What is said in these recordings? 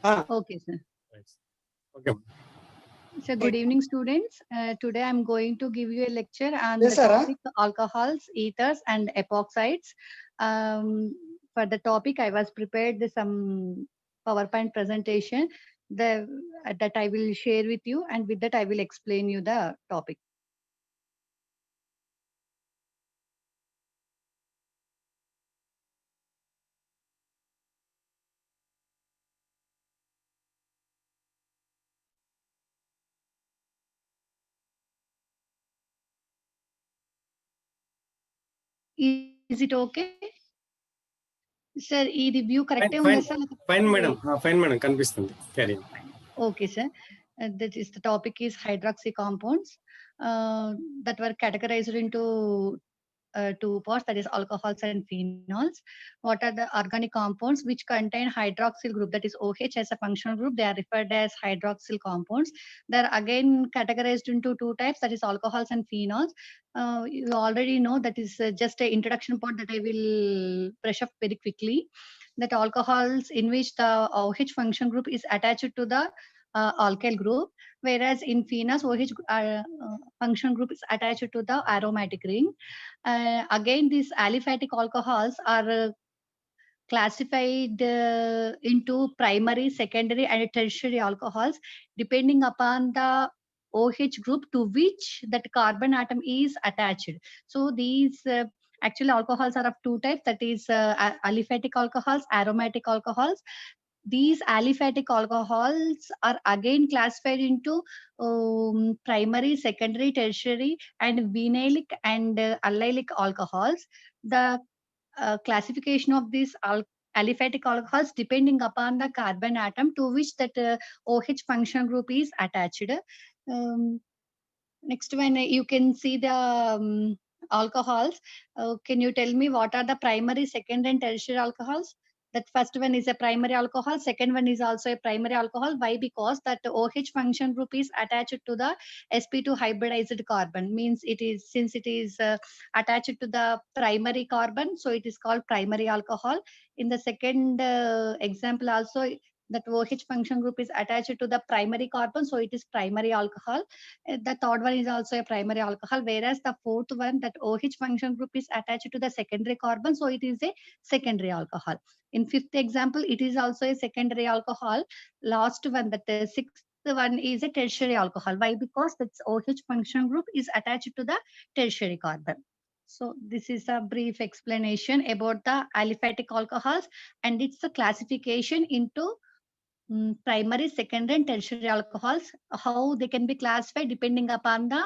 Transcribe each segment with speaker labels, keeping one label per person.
Speaker 1: Okay, sir.
Speaker 2: Okay.
Speaker 1: So good evening, students. Today I'm going to give you a lecture on
Speaker 3: Yes,
Speaker 1: the
Speaker 3: sir.
Speaker 1: topic alcohols, ethers, and epoxides. For the topic, I was prepared some PowerPoint presentation that I will share with you, and with that I will explain you the topic. Is it okay? Sir, ఈ review correct
Speaker 2: Fine, fine, madam. Fine, madam. Kanpistundi. Carry on.
Speaker 1: Okay, sir. That is the topic is hydroxy compounds that were categorized into two parts, that is alcohols and phenols. What are the organic compounds which contain hydroxyl group, that is OH as a functional group? They are referred as hydroxyl compounds. They are again categorized into two types, that is alcohols and phenols. You already know that is just an introduction part that I will brush up very quickly. That alcohols in which the OH function group is attached to the alkyl group, whereas in phenols OH function group is attached to the aromatic ring. Again, these aliphatic alcohols are classified into primary, secondary, and tertiary alcohols depending upon the OH group to which that carbon atom is attached. So these actually alcohols are of two types, that is aliphatic alcohols, aromatic alcohols. These aliphatic alcohols are again classified into primary, secondary, tertiary, and vinylic and allylic alcohols. The classification of these aliphatic alcohols depending upon the carbon atom to which that OH function group is attached. Next one, you can see the alcohols. Can you tell me what are the primary, second, and tertiary alcohols? That first one is a primary alcohol, second one is also a primary alcohol. Why? Because that OH function group is attached to the sp2 hybridized carbon, means it is, since it is attached to the primary carbon, so it is called primary alcohol. In the second example also, that OH function group is attached to the primary carbon, so it is primary alcohol. The third one is also a primary alcohol, whereas the fourth one, that OH function group is attached to the secondary carbon, so it is a secondary alcohol. In fifth example, it is also a secondary alcohol. Last one, that the sixth one is a tertiary alcohol. Why? Because that OH function group is attached to the tertiary carbon. So this is a brief explanation about the aliphatic alcohols and its classification into primary, secondary, and tertiary alcohols, how they can be classified depending upon the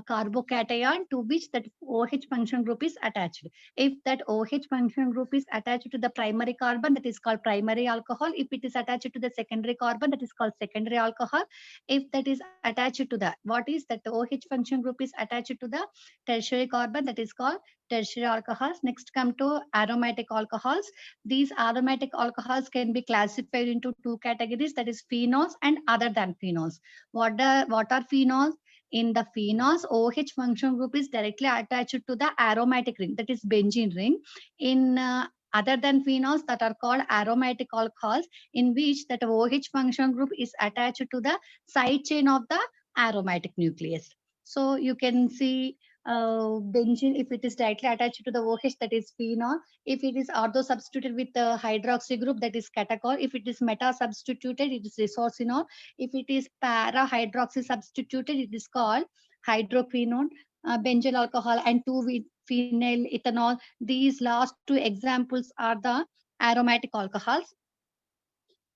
Speaker 1: carbocation to which that OH function group is attached. If that OH function group is attached to the primary carbon, that is called primary alcohol. If it is attached to the secondary carbon, that is called secondary alcohol. If that is attached to the, what is that OH function group is attached to the tertiary carbon, that is called tertiary alcohols. Next come to aromatic alcohols. These aromatic alcohols can be classified into two categories, that is phenols and other than phenols. What are phenols? In the phenols, OH function group is directly attached to the aromatic ring, that is benzene ring. In other than phenols, that are called aromatic alcohols, in which that OH function group is attached to the side chain of the aromatic nucleus. So you can see benzene, if it is directly attached to the OH, that is phenol. If it is ortho substituted with the hydroxy group, that is catechol. If it is meta substituted, it is isocinol. If it is para hydroxy substituted, it is called hydroquinone. Benzyl alcohol and 2-phenyl ethanol. These last two examples are the aromatic alcohols.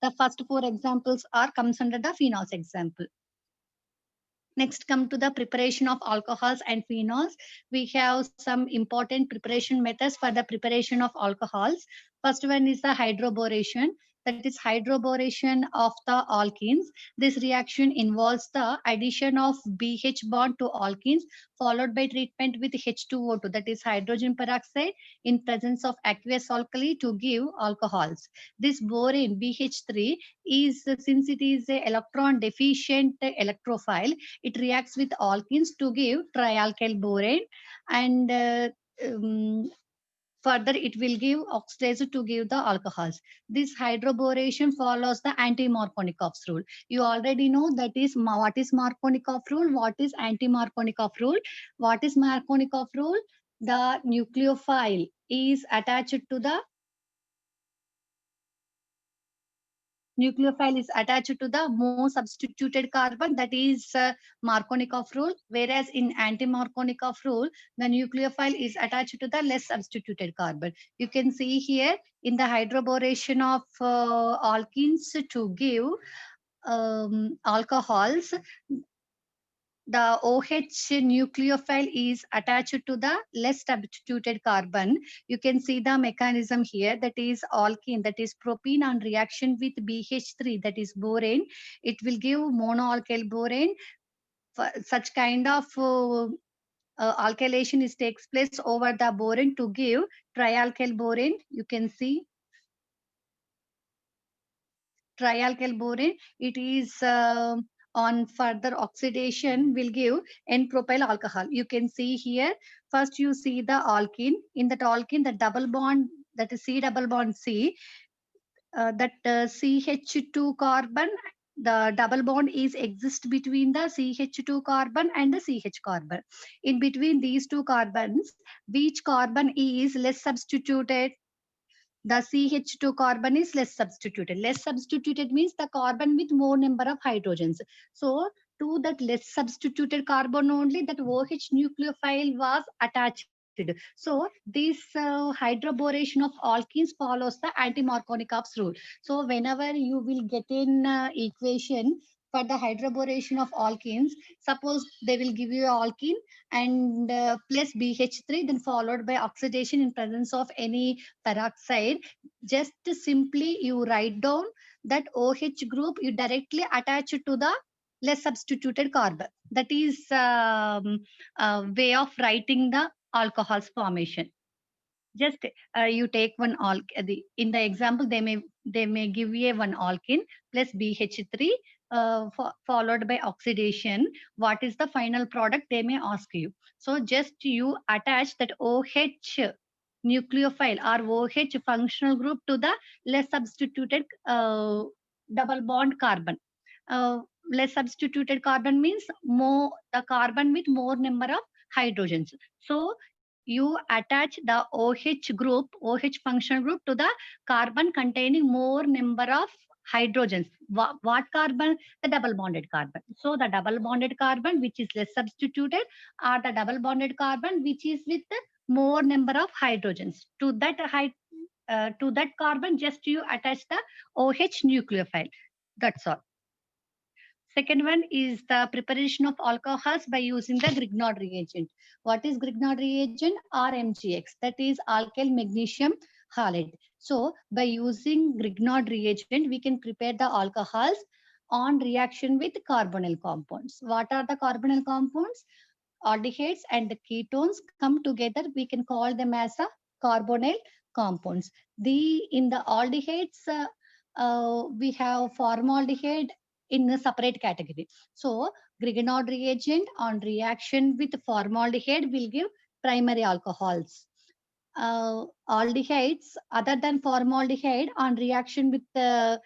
Speaker 1: The first four examples are comes under the phenols example. Next, come to the preparation of alcohols and phenols. We have some important preparation methods for the preparation of alcohols. First one is the hydroboration. That is hydroboration of the alkenes. This reaction involves the addition of BH bond to alkenes followed by treatment with H2O2, that is hydrogen peroxide, in presence of aqueous alkali to give alcohols. This borane BH3 is, since it is a electron deficient electrophile, it reacts with alkenes to give trialkyl borane, and Further, it will give oxidizer to give the alcohols. This hydroboration follows the anti-Markovnikov's rule. You already know that is what is Markovnikov rule, what is anti-Markovnikov rule. What is Markovnikov rule? The nucleophile is attached to the more substituted carbon, that is Markovnikov rule, whereas in anti-Markovnikov rule, the nucleophile is attached to the less substituted carbon. You can see here in the hydroboration of alkenes to give alcohols, the OH nucleophile is attached to the less substituted carbon. You can see the mechanism here, that is alkene, that is propene on reaction with BH3, that is borane. It will give monoalkyl borane. Such kind of alkylation takes place over the borane to give trialkyl borane. You can see trialkyl borane. It is on further oxidation will give N-propyl alcohol. You can see here, first you see the alkene. In that alkene, the double bond, that is C double bond C, that CH2 carbon, the double bond is exist between the CH2 carbon and the CH carbon. In between these two carbons, which carbon is less substituted? The CH2 carbon is less substituted. Less substituted means the carbon with more number of hydrogens. So to that less substituted carbon only, that OH nucleophile was attached. So this hydroboration of alkenes follows the anti-Markovnikov's rule. So whenever you will get in equation for the hydroboration of alkenes, suppose they will give you alkene and plus BH3, then followed by oxidation in presence of any peroxide. Just simply you write down that OH group, you directly attach it to the less substituted carbon. That is a way of writing the alcohol's formation. Just you take one in the example they may give you one alkene plus BH3 followed by oxidation. What is the final product, they may ask you. So just you attach that OH nucleophile or OH functional group to the less substituted double bond carbon. Less substituted carbon means more the carbon with more number of hydrogens. So you attach the OH group, OH functional group to the carbon containing more number of hydrogens. What carbon? The double bonded carbon. So the double bonded carbon which is less substituted, or the double bonded carbon which is with more number of hydrogens. To that carbon, just you attach the OH nucleophile. That's all. Second one is the preparation of alcohols by using the Grignard reagent. What is Grignard reagent? RMGX, that is alkyl magnesium halide. So by using Grignard reagent, we can prepare the alcohols on reaction with carbonyl compounds. What are the carbonyl compounds? Aldehydes and the ketones come together. We can call them as a carbonyl compounds. In the aldehydes, we have formaldehyde in a separate category. So Grignard reagent on reaction with formaldehyde will give primary alcohols. Aldehydes other than formaldehyde on reaction with the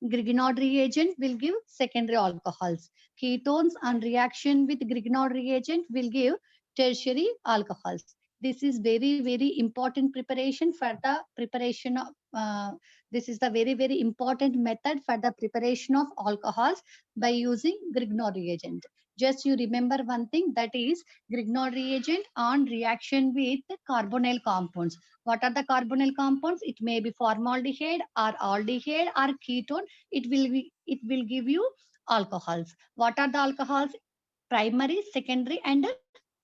Speaker 1: Grignard reagent will give secondary alcohols. Ketones on reaction with Grignard reagent will give tertiary alcohols. This is very, very important preparation for the preparation of, this is the very, very important method for the preparation of alcohols by using Grignard reagent. Just you remember one thing, that is Grignard reagent on reaction with carbonyl compounds. What are the carbonyl compounds? It may be formaldehyde or aldehyde or ketone. It will give you alcohols. What are the alcohols? Primary, secondary, and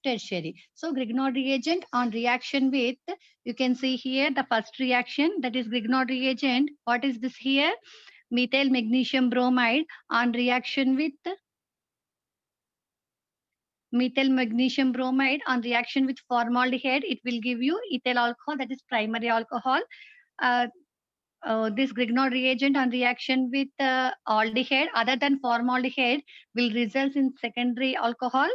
Speaker 1: tertiary. So Grignard reagent on reaction with, you can see here the first reaction, that is Grignard reagent. What is this here? Methyl magnesium bromide on reaction with methyl magnesium bromide on reaction with formaldehyde. It will give you ethyl alcohol, that is primary alcohol. This Grignard reagent on reaction with aldehyde other than formaldehyde will result in secondary alcohol.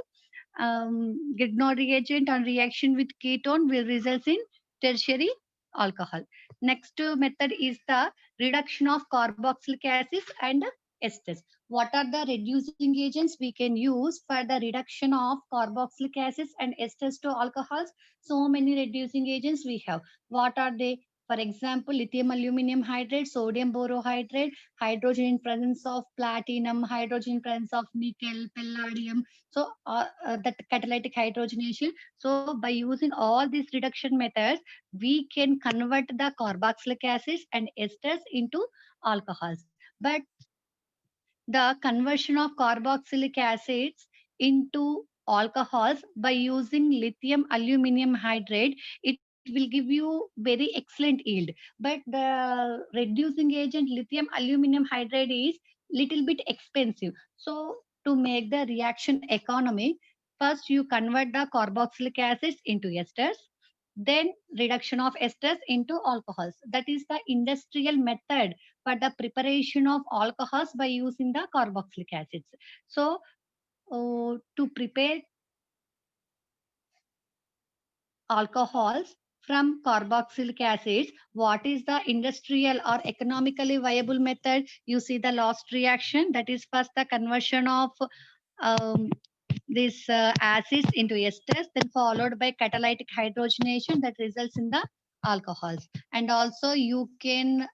Speaker 1: Grignard reagent on reaction with ketone will result in tertiary alcohol. Next method is the reduction of carboxylic acids and esters. What are the reducing agents we can use for the reduction of carboxylic acids and esters to alcohols? So many reducing agents we have. What are they? For example, lithium aluminum hydrate, sodium borohydrate, hydrogen in presence of platinum, hydrogen in presence of nickel, palladium. So that catalytic hydrogenation. So by using all these reduction methods, we can convert the carboxylic acids and esters into alcohols. But the conversion of carboxylic acids into alcohols by using lithium aluminum hydrate, it will give you very excellent yield. But the reducing agent lithium aluminum hydrate is little bit expensive. So to make the reaction economic, first you convert the carboxylic acids into esters, then reduction of esters into alcohols. That is the industrial method for the preparation of alcohols by using the carboxylic acids. So to prepare alcohols from carboxylic acids, what is the industrial or economically viable method? You see the last reaction, that is first the conversion of um, these acids into esters, then followed by catalytic hydrogenation that results in the alcohols. And also you can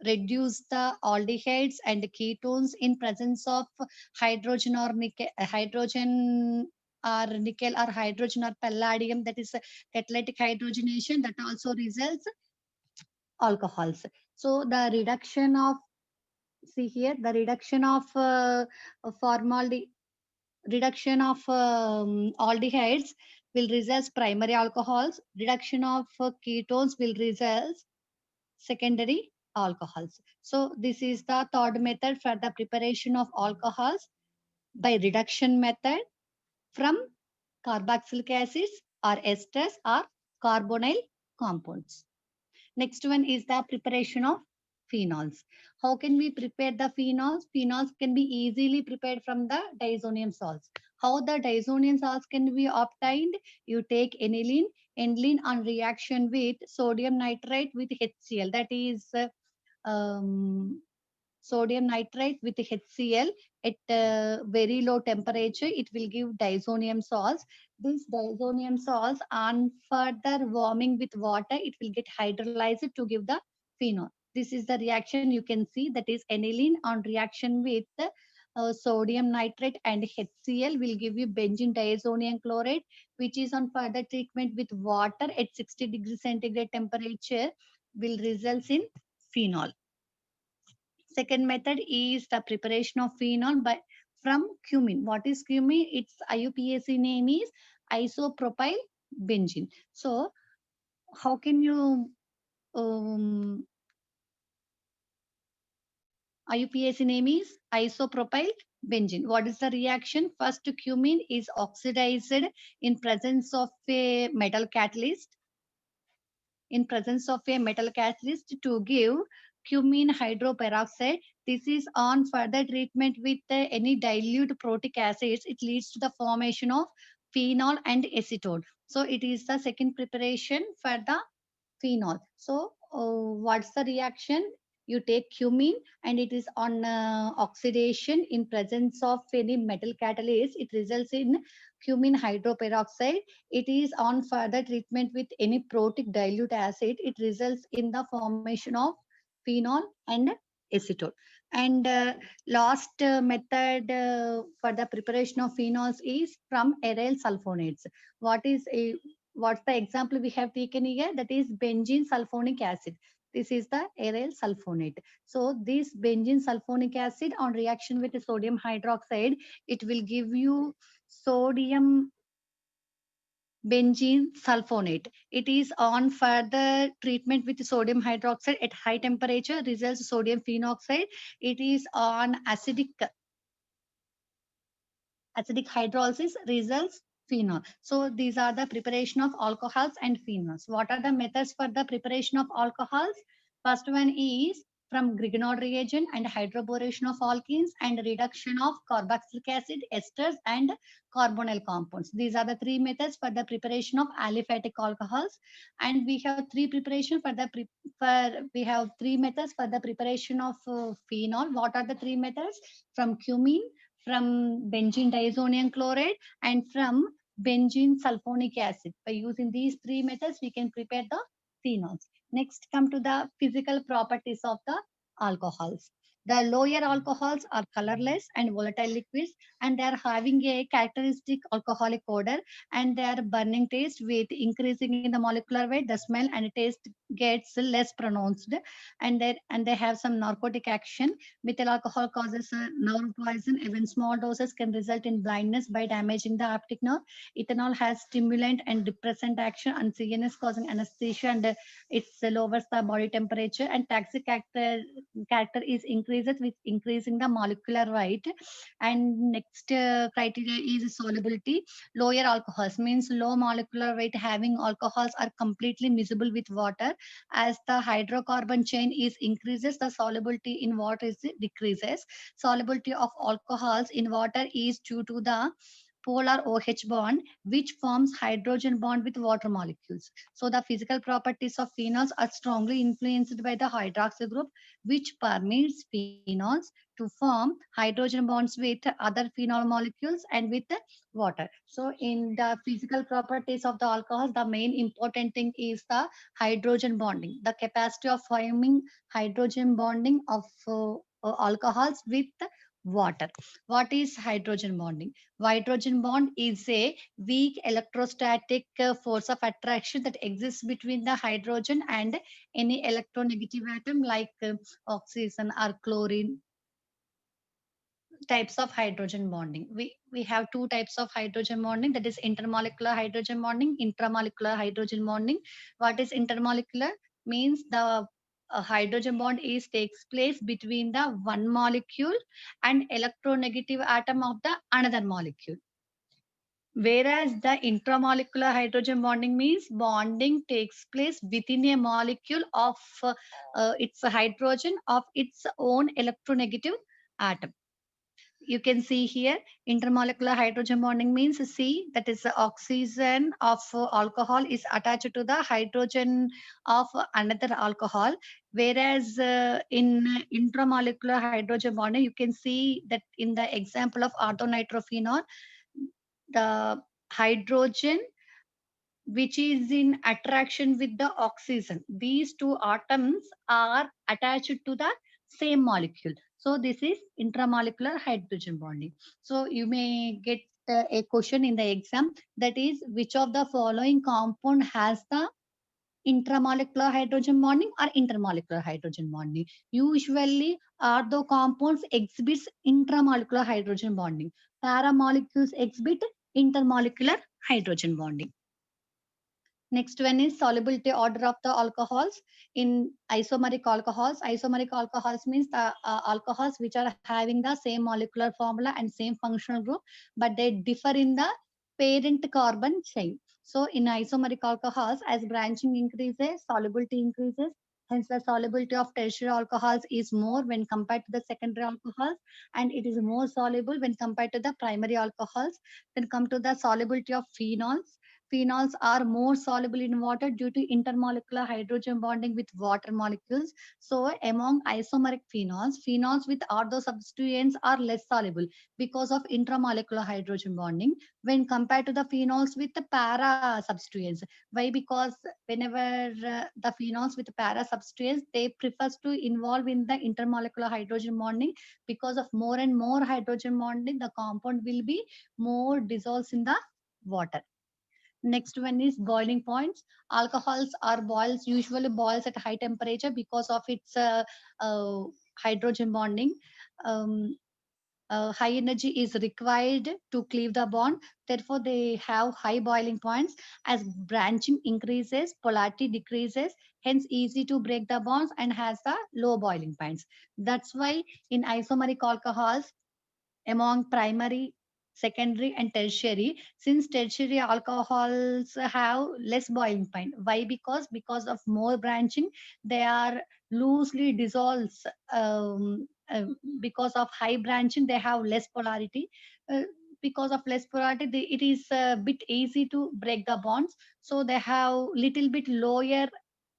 Speaker 1: reduce the aldehydes and ketones in presence of hydrogen or nickel, hydrogen or palladium, that is catalytic hydrogenation that also results alcohols. So the reduction of, see here, the reduction of formaldehyde, reduction of aldehydes will result primary alcohols. Reduction of ketones will result secondary alcohols. So this is the third method for the preparation of alcohols by reduction method from carboxylic acids or esters or carbonyl compounds. Next one is the preparation of phenols. How can we prepare the phenols? Phenols can be easily prepared from the diazonium salts. How the diazonium salts can be obtained? You take aniline, aniline on reaction with sodium nitrite with HCl. That is um, sodium nitrite with HCl at very low temperature. It will give diazonium salts. These diazonium salts on further warming with water, it will get hydrolyzed to give the phenol. This is the reaction you can see, that is aniline on reaction with sodium nitrate and HCl will give you benzene diazonium chloride, which is on further treatment with water at 60 degrees centigrade temperature will result in phenol. Second method is the preparation of phenol by from cumin. What is cumin? Its IUPAC name is isopropyl benzene. So how can you IUPAC name is isopropyl benzene. What is the reaction? First, cumin is oxidized in presence of a metal catalyst. In presence of a metal catalyst to give cumin hydroperoxide. This is on further treatment with any dilute protic acids. It leads to the formation of phenol and acetone. So it is the second preparation for the phenol. So what's the reaction? You take cumin and it is on oxidation in presence of any metal catalyst. It results in cumin hydroperoxide. It is on further treatment with any protic dilute acid. It results in the formation of phenol and acetone. And last method for the preparation of phenols is from aryl sulfonates. What's the example we have taken here? That is benzene sulfonic acid. This is the aryl sulfonate. So this benzene sulfonic acid on reaction with the sodium hydroxide, it will give you sodium benzene sulfonate. It is on further treatment with sodium hydroxide at high temperature results sodium phenoxide. It is on acidic hydrolysis results phenol. So these are the preparation of alcohols and phenols. What are the methods for the preparation of alcohols? First one is from Grignard reagent and hydroboration of alkenes and reduction of carboxylic acid, esters and carbonyl compounds. These are the three methods for the preparation of aliphatic alcohols. And we have we have three methods for the preparation of phenol. What are the three methods? From cumene, from benzene diazonium chloride, and from benzene sulfonic acid. By using these three methods, we can prepare the phenols. Next, come to the physical properties of the alcohols. The lower alcohols are colorless and volatile liquids, and they are having a characteristic alcoholic odor, and they are burning taste. With increasing in the molecular weight, the smell and taste gets less pronounced, and they have some narcotic action. Methyl alcohol causes nerve poison. Even small doses can result in blindness by damaging the optic nerve. Ethanol has stimulant and depressant action, and CNS causing anesthesia, and it lowers the body temperature. And toxic character is increases with increasing the molecular weight. And next criteria is solubility. Lower alcohols means low molecular weight having alcohols are completely miscible with water. As the hydrocarbon chain is increases, the solubility in water is decreases. Solubility of alcohols in water is due to the polar OH bond, which forms hydrogen bond with water molecules. So the physical properties of phenols are strongly influenced by the hydroxyl group, which permits phenols to form hydrogen bonds with other phenol molecules and with the water. So in the physical properties of the alcohols, the main important thing is the hydrogen bonding, the capacity of forming hydrogen bonding of alcohols with water. What is hydrogen bonding? Hydrogen bond is a weak electrostatic force of attraction that exists between the hydrogen and any electronegative atom like oxygen or chlorine. Types of hydrogen bonding. We have two types of hydrogen bonding, that is intermolecular hydrogen bonding, intramolecular hydrogen bonding. What is intermolecular? Means the hydrogen bond is takes place between the one molecule and electronegative atom of the another molecule. Whereas the intramolecular hydrogen bonding means bonding takes place within a molecule of its hydrogen of its own electronegative atom. You can see here intermolecular hydrogen bonding means C, that is the oxygen of alcohol is attached to the hydrogen of another alcohol. Whereas in intramolecular hydrogen bonding, you can see that in the example of orthonitrophenol, the hydrogen which is in attraction with the oxygen, these two atoms are attached to the same molecule. So this is intramolecular hydrogen bonding. So you may get a question in the exam, that is which of the following compound has the intramolecular hydrogen bonding or intermolecular hydrogen bonding. Usually ortho compounds exhibits intramolecular hydrogen bonding. Paramolecules exhibit intermolecular hydrogen bonding. Next one is solubility order of the alcohols. In isomeric alcohols means the alcohols which are having the same molecular formula and same functional group, but they differ in the parent carbon chain. So in isomeric alcohols, as branching increases, solubility increases. Hence, the solubility of tertiary alcohols is more when compared to the secondary alcohols, and it is more soluble when compared to the primary alcohols. Then come to the solubility of phenols. Phenols are more soluble in water due to intermolecular hydrogen bonding with water molecules. So among isomeric phenols, phenols with ortho substituents are less soluble because of intramolecular hydrogen bonding when compared to the phenols with the para substituents. Why? Because whenever the phenols with para substituents, they prefers to involve in the intermolecular hydrogen bonding. Because of more and more hydrogen bonding, the compound will be more dissolves in the water. Next one is boiling points. Alcohols are boils, usually boils at high temperature because of its uh, hydrogen bonding. Um, high energy is required to cleave the bond. Therefore, they have high boiling points. As branching increases, polarity decreases. Hence, easy to break the bonds and has the low boiling points. That's why in isomeric alcohols, among primary, secondary, and tertiary, since tertiary alcohols have less boiling point. Why? Because of more branching, they are loosely dissolves because of high branching. They have less polarity. Because of less polarity, it is a bit easy to break the bonds. So they have little bit lower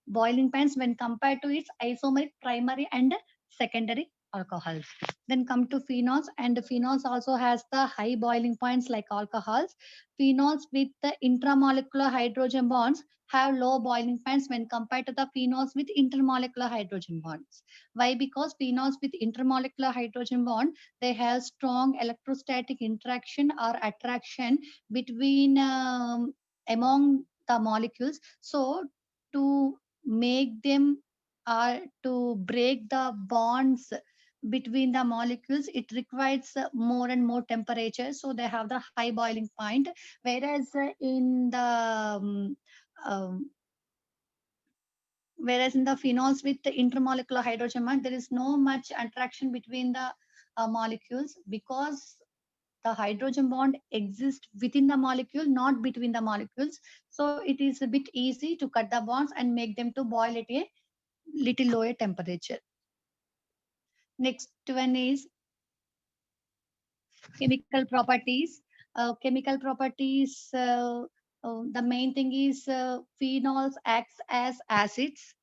Speaker 1: boiling points when compared to its isomeric primary and secondary alcohols. Then come to phenols, and phenols also has the high boiling points like alcohols. Phenols with the intramolecular hydrogen bonds have low boiling points when compared to the phenols with intermolecular hydrogen bonds. Why? Because phenols with intermolecular hydrogen bond, they have strong electrostatic interaction or attraction between among the molecules. So to make them to break the bonds between the molecules, it requires more and more temperature, so they have the high boiling point. Whereas um, in the phenols with the intermolecular hydrogen bond, there is no much attraction between the molecules, because the hydrogen bond exists within the molecule, not between the molecules. So it is a bit easy to cut the bonds and make them to boil at a little lower temperature. Next one is chemical properties. Chemical properties, the main thing is phenols acts as acids.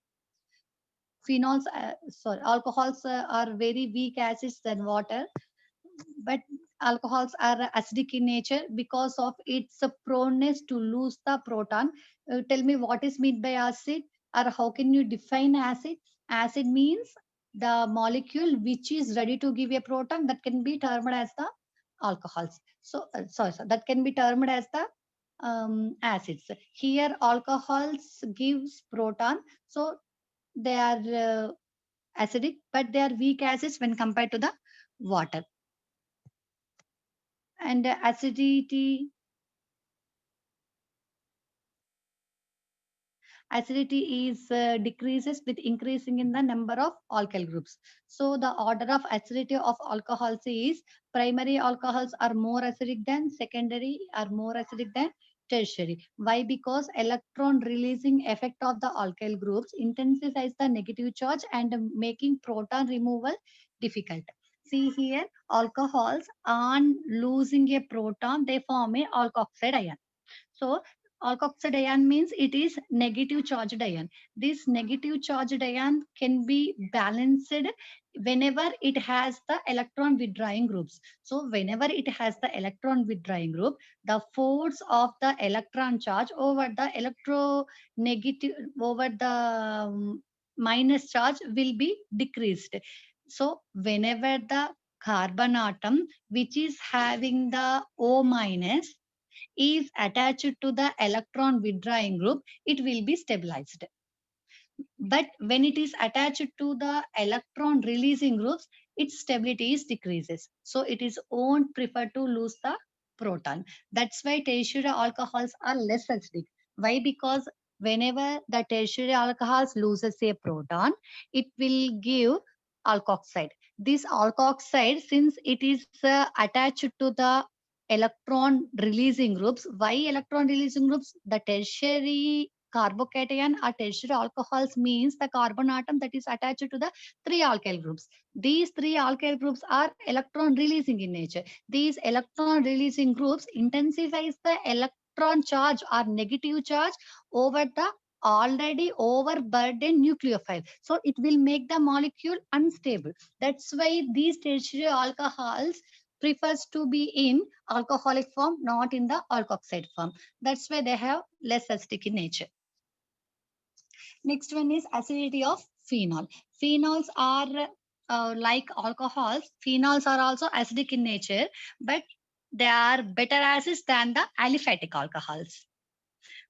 Speaker 1: Alcohols are very weak acids than water, but alcohols are acidic in nature because of its proneness to lose the proton. Tell me what is meant by acid, or how can you define acid? Acid means the molecule which is ready to give a proton, that can be termed as the alcohols. So, that can be termed as the acids. Here, alcohols gives proton, so they are acidic, but they are weak acids when compared to the water. And acidity is decreases with increasing in the number of alkyl groups. So the order of acidity of alcohols is: primary alcohols are more acidic than secondary, are more acidic than tertiary. Why? Because electron releasing effect of the alkyl groups intensifies the negative charge and making proton removal difficult. See here, alcohols on losing a proton, they form a alkoxide ion. So alkoxide ion means it is negative charged ion. This negative charged ion can be balanced whenever it has the electron withdrawing groups. So whenever it has the electron withdrawing group, the force of the electron charge over the electronegative, over the minus charge will be decreased. So whenever the carbon atom which is having the O minus is attached to the electron withdrawing group, it will be stabilized. But when it is attached to the electron releasing groups, its stability is decreases. So it is won't prefer to lose the proton. That's why tertiary alcohols are less acidic. Why? Because whenever the tertiary alcohols loses a proton, it will give alkoxide. This alkoxide, since it is attached to the electron releasing groups. Why electron releasing groups? The tertiary carbocation or tertiary alcohols means the carbon atom that is attached to the three alkyl groups. These three alkyl groups are electron releasing in nature. These electron releasing groups intensifies the electron charge or negative charge over the already overburdened nucleophile. So it will make the molecule unstable. That's why these tertiary alcohols prefers to be in alcoholic form, not in the alkoxide form. That's why they have less acidic in nature. Next one is acidity of phenol. Phenols are like alcohols. Phenols are also acidic in nature, but they are better acids than the aliphatic alcohols,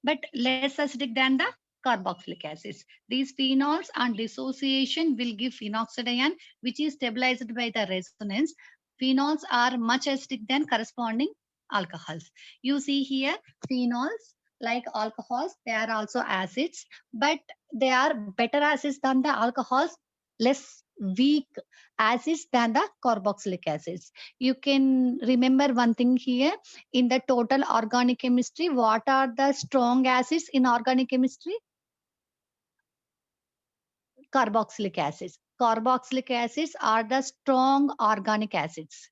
Speaker 1: but less acidic than the carboxylic acids. These phenols on dissociation will give phenoxide ion, which is stabilized by the resonance. Phenols are much acidic than corresponding alcohols. You see here, phenols like alcohols, they are also acids, but they are better acids than the alcohols, less weak acids than the carboxylic acids. You can remember one thing here: in the total organic chemistry, what are the strong acids in organic chemistry? carboxylic acids. Carboxylic acids are the strong organic acids.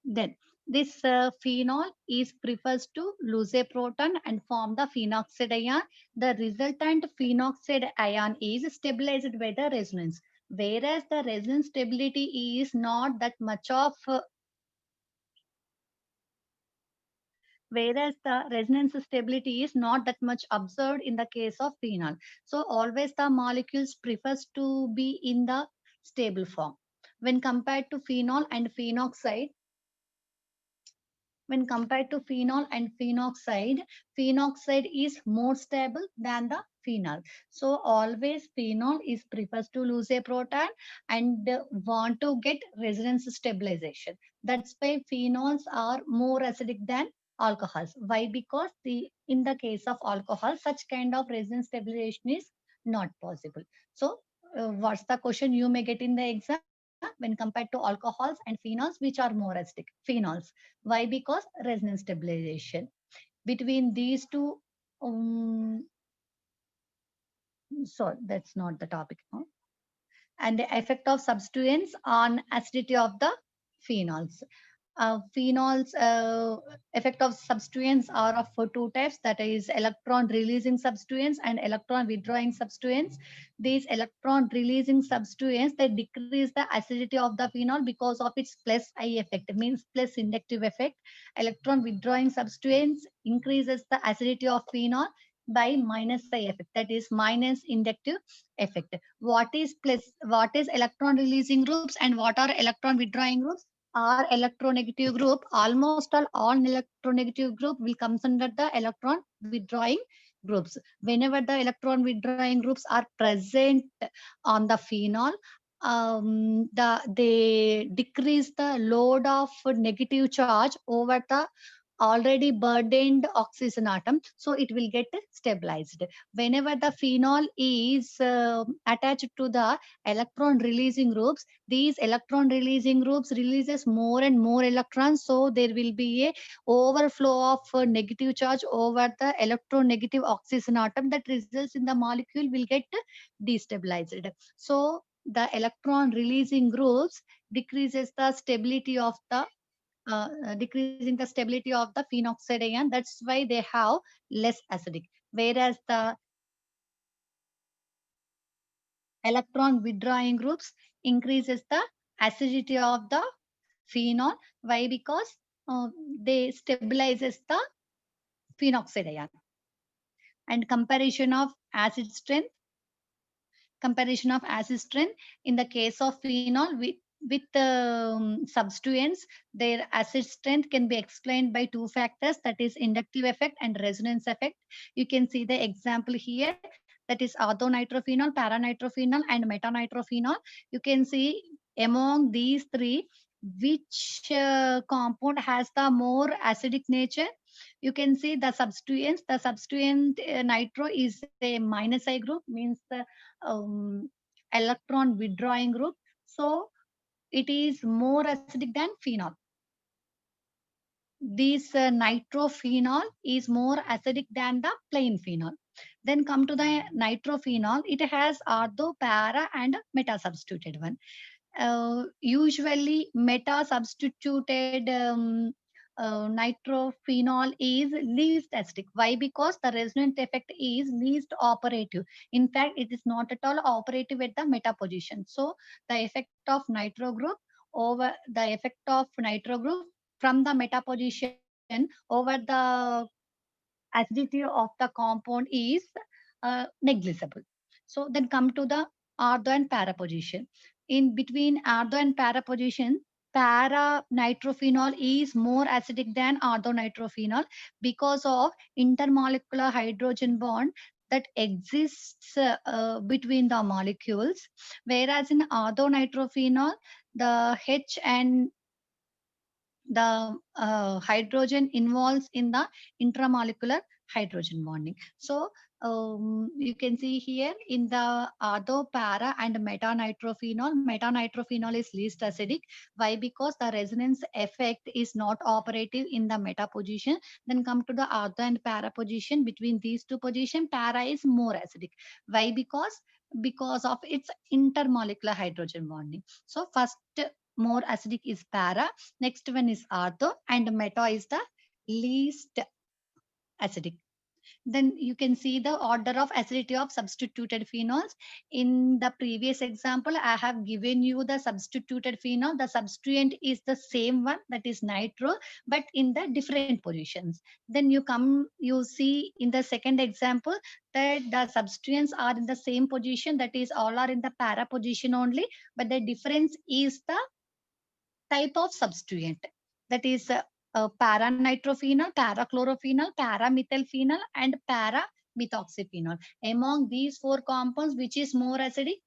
Speaker 1: Then this phenol is prefers to lose a proton and form the phenoxide ion. The resultant phenoxide ion is stabilized by the resonance, whereas the resonance stability is not that much of whereas the resonance stability is not that much observed in the case of phenol. So always the molecules prefers to be in the stable form. When compared to phenol and phenoxide, phenoxide is more stable than the phenol. So always phenol is prefers to lose a proton and want to get resonance stabilization. That's why phenols are more acidic than alcohols. Why? Because in the case of alcohol, such kind of resonance stabilization is not possible. So what's the question you may get in the exam when compared to alcohols and phenols, which are more acidic? Phenols. Why? Because resonance stabilization. Between these two, so that's not the topic now. And the effect of substituents on acidity of the phenols. Phenols effect of substituents are of two types, that is electron releasing substituents and electron withdrawing substituents. These electron releasing substituents, they decrease the acidity of the phenol because of its plus I effect, means plus inductive effect. Electron withdrawing substituents increases the acidity of phenol by minus I effect, that is minus inductive effect. What is electron releasing groups and what are electron withdrawing groups? Are electronegative group. Almost all electronegative group will come under the electron withdrawing groups. Whenever the electron withdrawing groups are present on the phenol, they decrease the load of negative charge over the already burdened oxygen atom, so it will get stabilized. Whenever the phenol is attached to the electron releasing groups, these electron releasing groups releases more and more electrons, so there will be a overflow of negative charge over the electronegative oxygen atom. That results in the molecule will get destabilized. So the electron releasing groups decreases the stability of the decreasing the stability of the phenoxide ion. That's why they have less acidic. Whereas the electron withdrawing groups increases the acidity of the phenol. Why? Because they stabilizes the phenoxide ion. And comparison of acid strength in the case of phenol with substituents, their acid strength can be explained by two factors, that is inductive effect and resonance effect. You can see the example here, that is orthonitrophenol, paranitrophenol and metanitrophenol. You can see among these three, which compound has the more acidic nature. You can see the substituents. The substituent nitro is a minus I group, means the electron withdrawing group. So it is more acidic than phenol. This nitrophenol is more acidic than the plain phenol. Then come to the nitrophenol. It has ortho, para and meta substituted one. Usually meta substituted nitrophenol is least acidic. Why? Because the resonant effect is least operative. In fact, it is not at all operative at the meta position. So the effect of nitro group from the meta position over the acidity of the compound is negligible. So then come to the ortho and para position. In between ortho and para position, para nitrophenol is more acidic than orthonitrophenol because of intermolecular hydrogen bond that exists between the molecules. Whereas in orthonitrophenol, the H and the hydrogen involves in the intramolecular hydrogen bonding. So You can see here in the artho, para, and metanitrophenol. Metanitrophenol is least acidic. Why? Because the resonance effect is not operative in the meta position. Then come to the artho and para position. Between these two positions, para is more acidic. Why? Because of its intermolecular hydrogen bonding. So first more acidic is para. Next one is artho, and meta is the least acidic. Then you can see the order of acidity of substituted phenols. In the previous example, I have given you the substituted phenol. The substituent is the same one, that is nitro, but in the different positions. Then you see in the second example that the substituents are in the same position, that is all are in the para position only, but the difference is the type of substituent. That is para-nitrophenol, para-chlorophenol, para-methylphenol, and para-methoxyphenol. Among these four compounds, which is more acidic?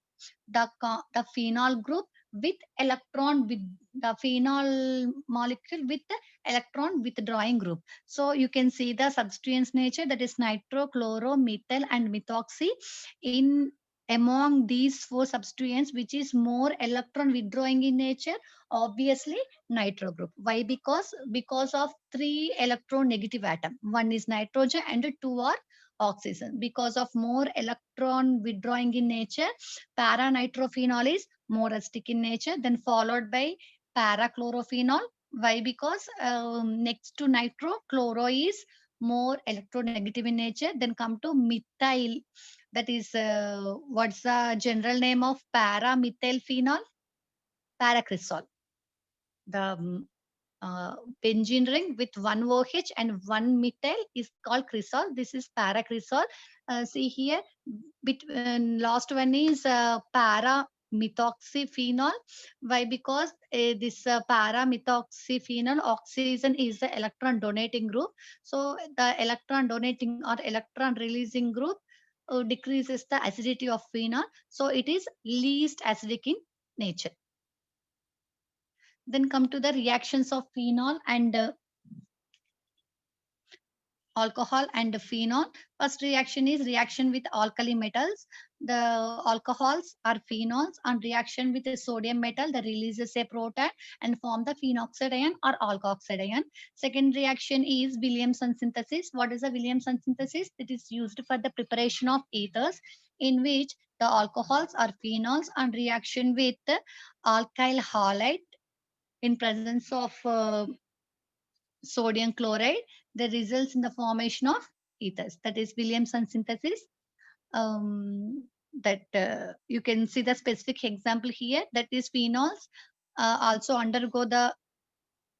Speaker 1: The phenol group with electron with the phenol molecule with the electron withdrawing group. So you can see the substituents nature, that is nitro, chloro, methyl, and methoxy. In among these four substituents, which is more electron withdrawing in nature, obviously nitro group. Why? Because of three electronegative atom. One is nitrogen and two are oxygen. Because of more electron withdrawing in nature, para-nitrophenol is more acidic in nature, then followed by para-chlorophenol. Why? Because next to nitro, chloro is more electronegative in nature. Then come to methyl. That is, what's the general name of para-methylphenol? Paracrysol. The benzene ring with one OH and one methyl is called cresol. This is paracresol. See here, last one is para methoxyphenol. Why? Because this para methoxyphenol, oxygen is the electron donating group. So the electron donating or electron releasing group decreases the acidity of phenol. So it is least acidic in nature. Then come to the reactions of phenol and alcohol and phenol. First reaction is reaction with alkali metals. The alcohols are phenols on reaction with the sodium metal that releases a proton and form the phenoxide ion or alkoxide ion. Second reaction is Williamson synthesis. What is a Williamson synthesis? It is used for the preparation of ethers, in which the alcohols are phenols on reaction with alkyl halide in presence of sodium chloride that results in the formation of ethers. That is Williamson synthesis. You can see the specific example here. That is phenols also undergo the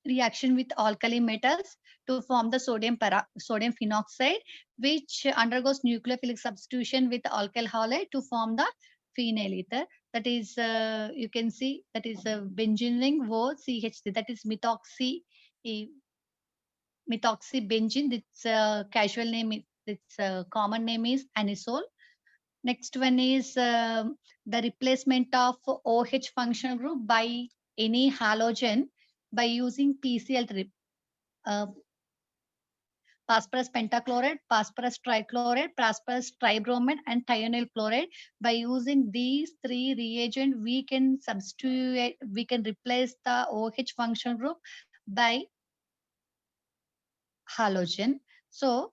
Speaker 1: reaction with alkali metals to form the sodium phenoxide, which undergoes nucleophilic substitution with alkyl halide to form the phenyl ether. That is, you can see that is a benzene ring OCH3. That is methoxybenzene. Its casual name, its common name is anisole. Next one is the replacement of OH functional group by any halogen by using PCl3. Phosphorus pentachloride, phosphorus trichloride, phosphorus tribromide, and thionyl chloride. By using these three reagents, we can replace the OH functional group by halogen. So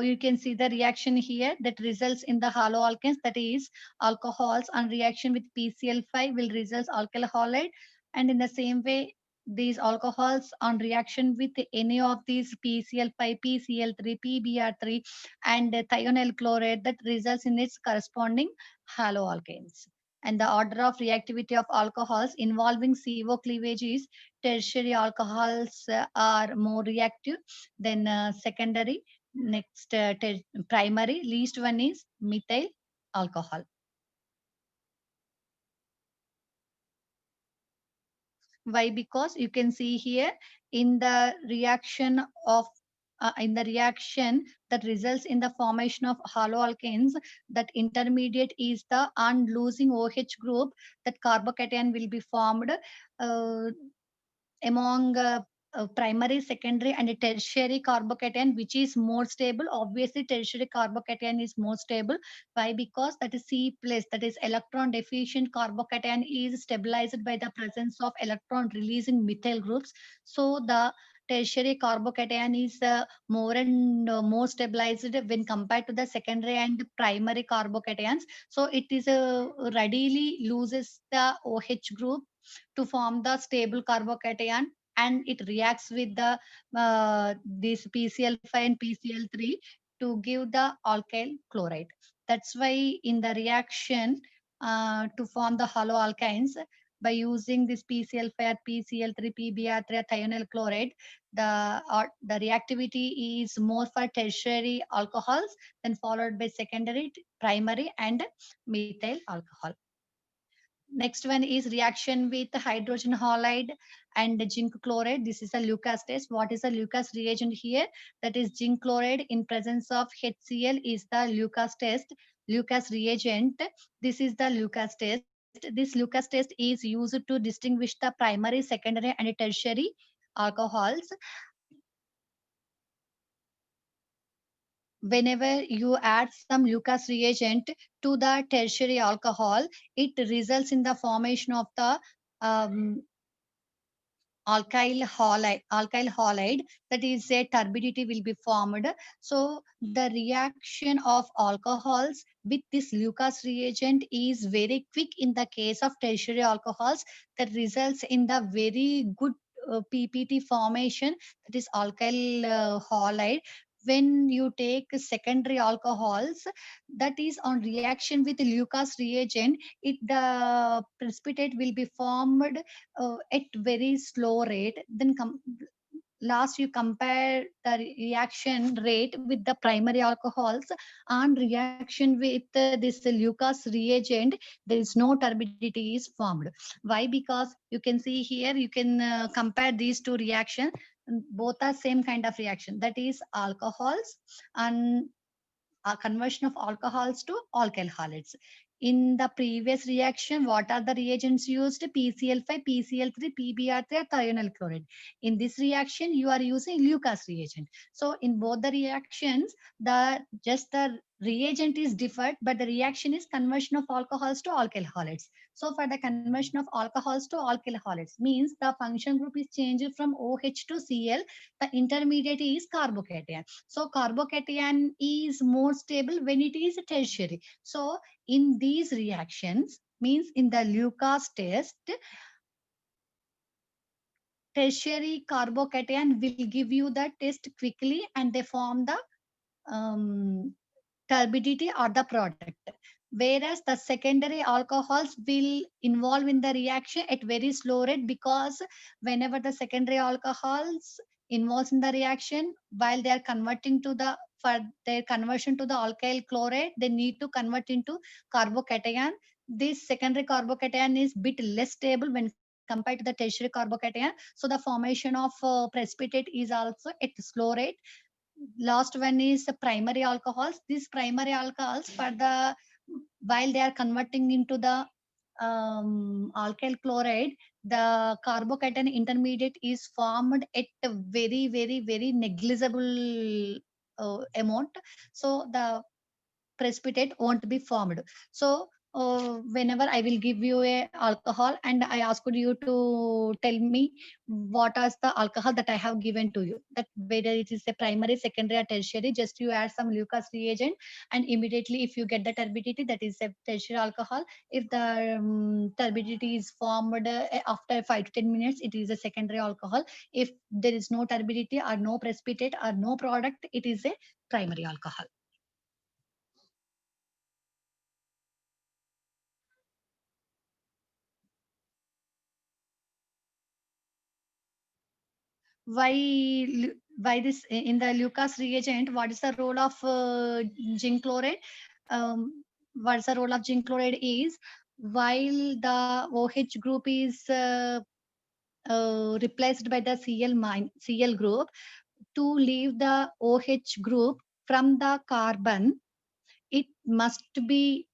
Speaker 1: you can see the reaction here that results in the haloalkanes, that is alcohols on reaction with PCl5 will result alkyl halide, and in the same way these alcohols on reaction with any of these PCl5, PCl3, PBr3 and thionyl chloride that results in its corresponding haloalkanes. And the order of reactivity of alcohols involving CO cleavage is tertiary alcohols are more reactive than secondary. Next, primary, least one is methyl alcohol. Why? Because you can see here in the reaction that results in the formation of haloalkanes, that intermediate is the on losing OH group, that carbocation will be formed among primary, secondary, and a tertiary carbocation, which is more stable. Obviously, tertiary carbocation is more stable. Why? Because that is C plus, that is electron deficient carbocation, is stabilized by the presence of electron releasing methyl groups. So the tertiary carbocation is more and more stabilized when compared to the secondary and primary carbocations. So it is readily loses the OH group to form the stable carbocation, and it reacts with the this PCl5 and PCl3 to give the alkyl chloride. That's why in the reaction to form the haloalkynes, by using this PCl5, PCl3, PBr3, thionyl chloride, the reactivity is more for tertiary alcohols, then followed by secondary, primary, and methyl alcohol. Next one is reaction with hydrogen halide and zinc chloride. This is a Lucas test. What is a Lucas reagent here? That is zinc chloride in presence of HCl is the Lucas test. Lucas reagent. This is the Lucas test. This Lucas test is used to distinguish the primary, secondary, and tertiary alcohols. Whenever you add some Lucas reagent to the tertiary alcohol, it results in the formation of the alkyl halide, that is a turbidity will be formed. So the reaction of alcohols with this Lucas reagent is very quick in the case of tertiary alcohols, that results in the very good PPT formation, that is alkyl halide. When you take secondary alcohols, that is on reaction with Lucas reagent, it the precipitate will be formed at very slow rate. Then last you compare the reaction rate with the primary alcohols and reaction with this Lucas reagent, there is no turbidity is formed. Why? Because you can see here, you can compare these two reactions. Both are same kind of reaction, that is alcohols and conversion of alcohols to alkyl halides. In the previous reaction, what are the reagents used? PCl5, PCl3, PBr3, or thionyl chloride. In this reaction, you are using Lucas reagent. So in both the reactions, the reagent is differed, but the reaction is conversion of alcohols to alkyl halides. So for the conversion of alcohols to alkyl halides means the function group is changed from OH to Cl. The intermediate is carbocation. So carbocation is more stable when it is tertiary. So in these reactions means in the Lucas test, tertiary carbocation will give you the test quickly and they form the turbidity or the product. Whereas the secondary alcohols will involve in the reaction at very slow rate, because whenever the secondary alcohols involves in the reaction, while they are converting to the for their conversion to the alkyl chloride, they need to convert into carbocation. This secondary carbocation is bit less stable when compared to the tertiary carbocation. So the formation of precipitate is also at slow rate. Last one is the primary alcohols. These primary alcohols, for the while they are converting into the alkyl chloride, the carbocation intermediate is formed at a very negligible amount. So the precipitate won't be formed. So whenever I will give you a alcohol and I asked you to tell me what is the alcohol that I have given to you, that whether it is a primary, secondary, or tertiary, just you add some Lucas reagent and immediately if you get the turbidity, that is a tertiary alcohol. If the turbidity is formed after 5 to 10 minutes, it is a secondary alcohol. If there is no turbidity or no precipitate or no product, it is a primary alcohol. Why this in the Lucas reagent? What is the role of zinc chloride? What is the role of zinc chloride is, while the OH group is replaced by the Cl group, to leave the OH group from the carbon, it must be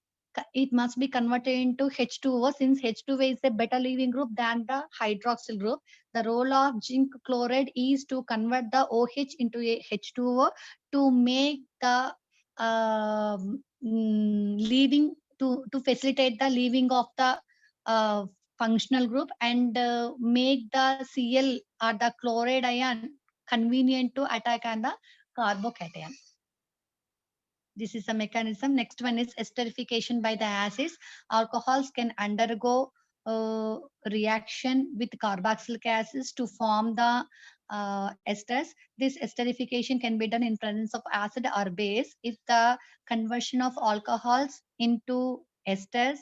Speaker 1: it must be converted into H2O, since H2O is a better leaving group than the hydroxyl group. The role of zinc chloride is to convert the OH into a H2O to make the leaving, to facilitate the leaving of the functional group, and make the Cl or the chloride ion convenient to attack on the carbocation. This is a mechanism. Next one is esterification by the acids. Alcohols can undergo reaction with carboxylic acids to form the esters. This esterification can be done in presence of acid or base. If the conversion of alcohols into esters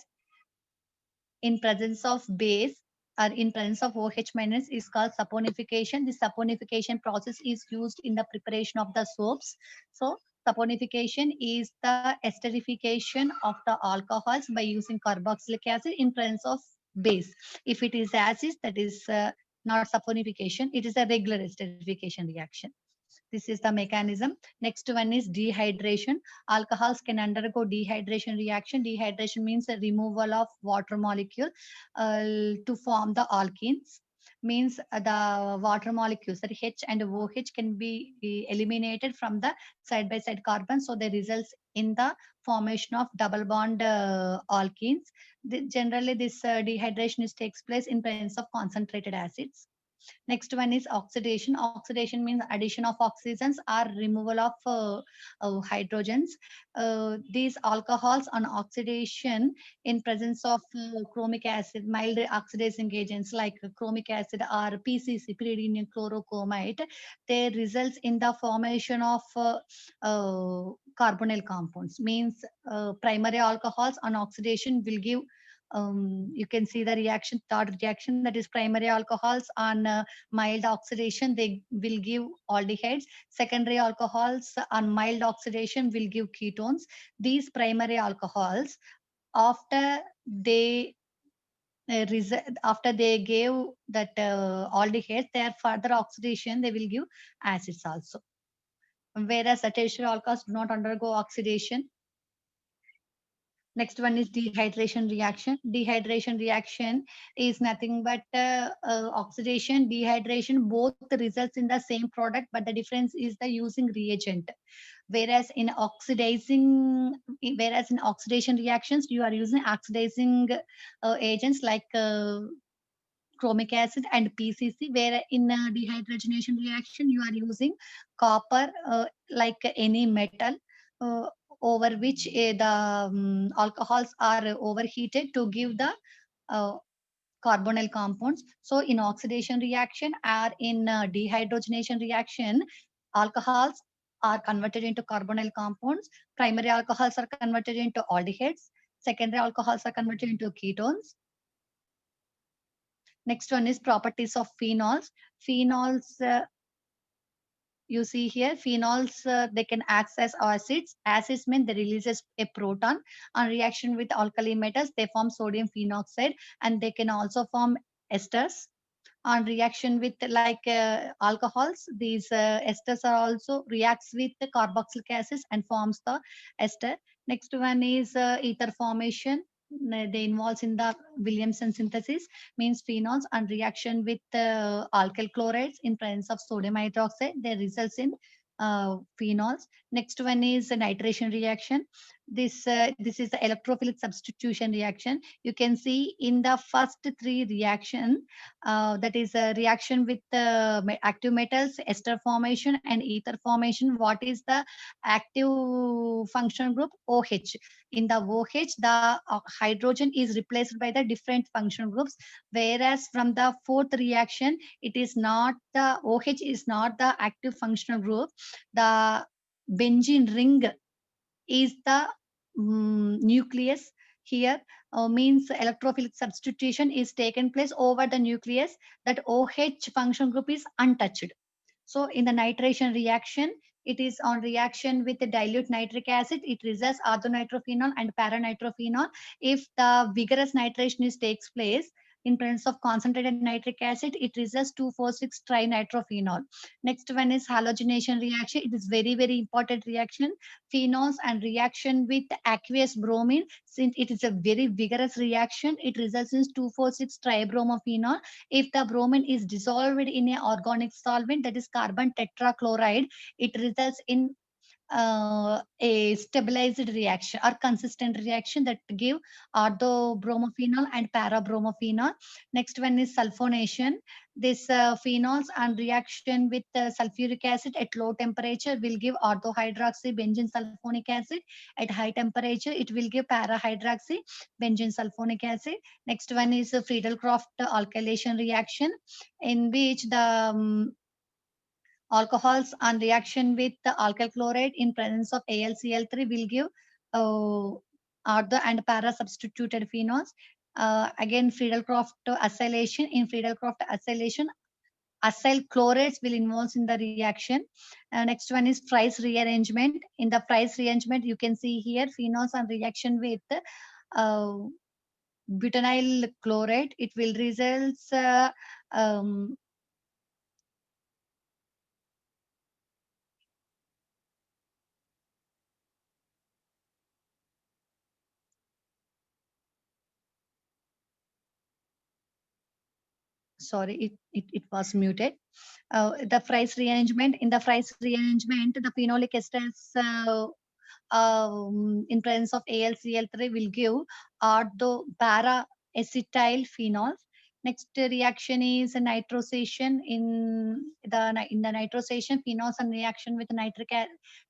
Speaker 1: in presence of base or in presence of OH minus is called saponification. This saponification process is used in the preparation of the soaps. So saponification is the esterification of the alcohols by using carboxylic acid in presence of base. If it is acid, that is not saponification, it is a regular esterification reaction. This is the mechanism. Next one is dehydration. Alcohols can undergo dehydration reaction. Dehydration means the removal of water molecule to form the alkenes. Means the water molecules, that H and OH, can be eliminated from the side by side carbon, so they results in the formation of double bond alkenes. Generally this dehydration takes place in presence of concentrated acids. Next one is oxidation. Oxidation means addition of oxygens or removal of hydrogens. These alcohols on oxidation in presence of chromic acid, mild oxidizing agents like chromic acid or PCC, pyridinium chlorochromate, they results in the formation of carbonyl compounds. Means primary alcohols on oxidation will give you can see the reaction, third reaction, that is primary alcohols on mild oxidation, they will give aldehydes. Secondary alcohols on mild oxidation will give ketones. These primary alcohols, after they after they gave that aldehydes, their further oxidation, they will give acids also. Whereas the tertiary alcohols do not undergo oxidation. Next one is dehydration reaction. Dehydration reaction is nothing but oxidation, dehydration, both results in the same product, but the difference is the using reagent. Whereas in oxidation reactions, you are using oxidizing agents like chromic acid and PCC, where in a dehydrogenation reaction, you are using copper like any metal. Over which the alcohols are overheated to give the carbonyl compounds. So in oxidation reaction or in dehydrogenation reaction, alcohols are converted into carbonyl compounds. Primary alcohols are converted into aldehydes. Secondary alcohols are converted into ketones. Next one is properties of phenols. Phenols, you see here, phenols, they can act as acids. Acids mean they releases a proton. On reaction with alkali metals, they form sodium phenoxide, and they can also form esters. On reaction with like alcohols, these esters are also reacts with the carboxylic acids and forms the ester. Next one is ether formation. They involves in the Williamson synthesis, means phenols on reaction with alkyl chlorides in presence of sodium hydroxide, they results in phenols. Next one is a nitration reaction. This is the electrophilic substitution reaction. You can see in the first three reaction, that is a reaction with active metals, ester formation and ether formation. What is the active functional group? OH. In the OH, the hydrogen is replaced by the different functional groups, whereas from the fourth reaction, it is not the OH is not the active functional group. The benzene ring is the nucleus here. Means electrophilic substitution is taken place over the nucleus, that OH function group is untouched. So in the nitration reaction, it is on reaction with the dilute nitric acid, it results orthonitrophenol and paranitrophenol. If the vigorous nitration takes place, in presence of concentrated nitric acid, it results 2,4,6 trinitrophenol. Next one is halogenation reaction. It is very, very important reaction. Phenols and reaction with aqueous bromine. Since it is a very vigorous reaction, it results in 2,4,6 tribromophenol. If the bromine is dissolved in an organic solvent, that is carbon tetrachloride, it results in a stabilized reaction or consistent reaction that give orthobromophenol and parabromophenol. Next one is sulfonation. This phenols and reaction with sulfuric acid at low temperature will give orthohydroxy benzene sulfonic acid. At high temperature, it will give parahydroxy benzene sulfonic acid. Next one is Friedel-Crafts alkylation reaction, in which the alcohols on reaction with the alkyl chloride in presence of AlCl3 will give ortho and para substituted phenols. Again, Friedel-Crafts acylation. In Friedel-Crafts acylation, acyl chlorates will involve in the reaction. Next one is Fries rearrangement. In the Fries rearrangement, you can see here phenols on reaction with butynyl chloride. It will result sorry, it was muted. The Fries rearrangement. In the Fries rearrangement, the phenolic esters in presence of AlCl3 will give ortho para acetyl phenols. Next reaction is nitrosation. In the nitrosation, phenols and reaction with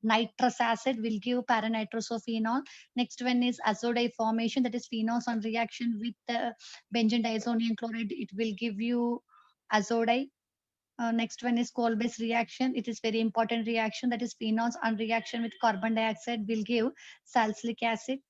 Speaker 1: nitrous acid will give paranitrosophenol. Next one is azodide formation, that is phenols on reaction with benzene diazonium chloride. It will give you azodide. Next one is Kolbe's reaction. It is very important reaction, that is phenols on reaction with carbon dioxide will give salicylic acid.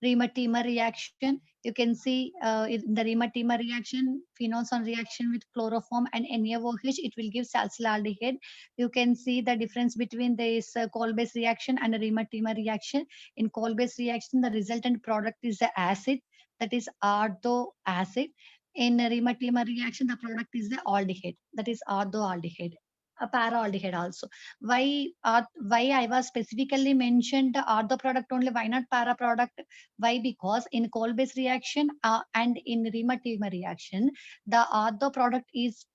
Speaker 1: Riemann-Tiemer reaction. You can see in the Riemann-Tiemer reaction, phenols on reaction with chloroform and NaOH, it will give salicylaldehyde. You can see the difference between this Kolbe's reaction and a Riemann-Tiemer reaction. In Kolbe's reaction, the resultant product is the acid, that is ortho acid. In a Riemann-Tiemer reaction, the product is the aldehyde, that is orthoaldehyde. A paraaldehyde also. Why I was specifically mentioned the ortho product only? Why not para product? Why? Because in Kolbe's reaction and in Riemann-Tiemer reaction, the ortho product is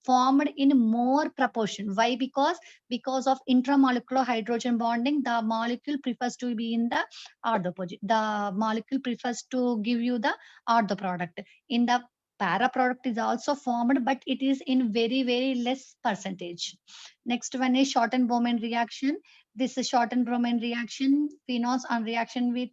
Speaker 1: formed in more proportion. Why? Because of intramolecular hydrogen bonding, the molecule prefers to be in the ortho position. The molecule prefers to give you the ortho product. In the para product is also formed, but it is in very, very less percentage. Next one is Schotten-Bowman reaction. This is Schotten-Bowman reaction, phenols on reaction with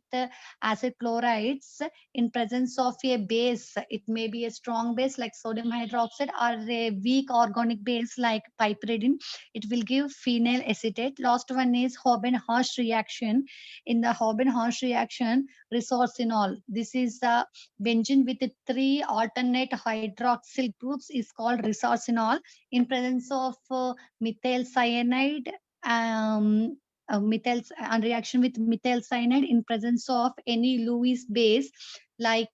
Speaker 1: acid chlorides in presence of a base. It may be a strong base like sodium hydroxide or a weak organic base like piperidine. It will give phenyl acetate. Last one is Hoban-Hirsch reaction. In the Hoban-Hirsch reaction, resorcinol. This is the benzene with the 3 alternate hydroxyl groups is called resorcinol. In presence of methyl cyanide, methyl and reaction with methyl cyanide in presence of any Lewis base like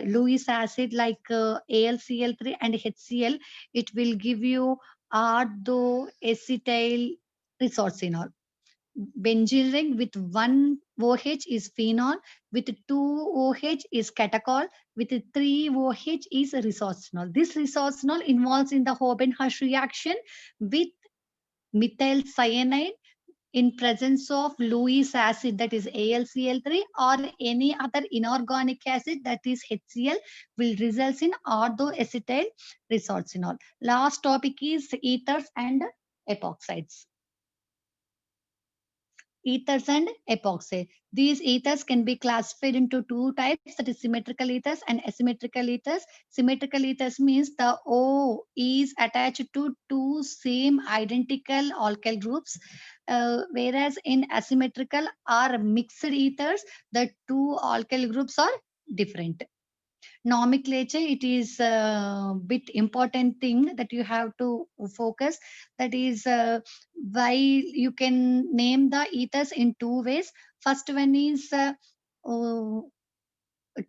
Speaker 1: Lewis acid like AlCl3 and HCl, it will give you orthoacetyl resorcinol. Benzene ring with 1 OH is phenol, with 2 OH is catechol, with 3 OH is resorcinol. This resorcinol involves in the Hoban-Hirsch reaction with methyl cyanide in presence of Lewis acid, that is AlCl3, or any other inorganic acid, that is HCl, will result in orthoacetyl resorcinol. Last topic is ethers and epoxides. Ethers and epoxy. These ethers can be classified into 2 types, that is symmetrical ethers and asymmetrical ethers. Symmetrical ethers means the O is attached to 2 same identical alkyl groups, whereas in asymmetrical or mixed ethers, the 2 alkyl groups are different. Nomenclature, it is a bit important thing that you have to focus. That is why you can name the ethers in 2 ways. First one is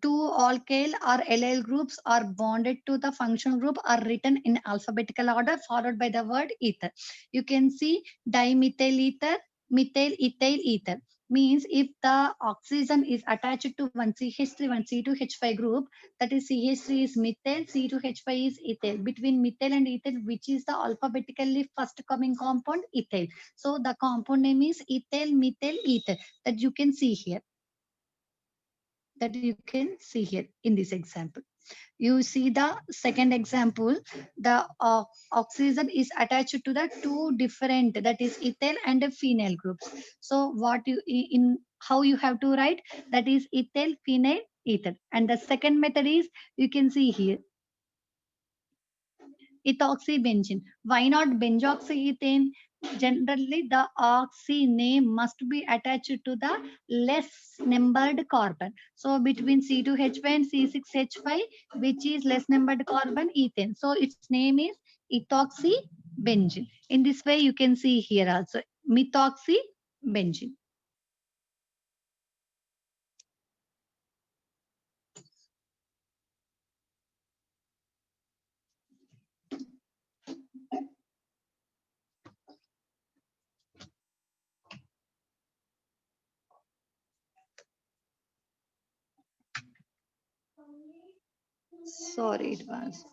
Speaker 1: two alkyl or allyl groups are bonded to the functional group are written in alphabetical order followed by the word ether. You can see dimethyl ether, methyl ethyl ether. Means if the oxygen is attached to one CH3, one C2H5 group, that is CH3 is methyl, C2H5 is ethyl. Between methyl and ethyl, which is the alphabetically first coming compound? Ethyl. So the compound name is ethyl methyl ether, that you can see here, that you can see here in this example. You see the second example, the oxygen is attached to the two different, that is ethyl and phenyl groups. So what you in how you have to write, that is ethyl phenyl ether. And the second method is, you can see here, ethoxybenzene. Why not benzoxyethane? Generally, the oxy name must be attached to the less numbered carbon. So between C2H5 and C6H5, which is less numbered carbon, ethane. So its name is ethoxybenzene. In this way, you can see here also methoxybenzene. Sorry, it was.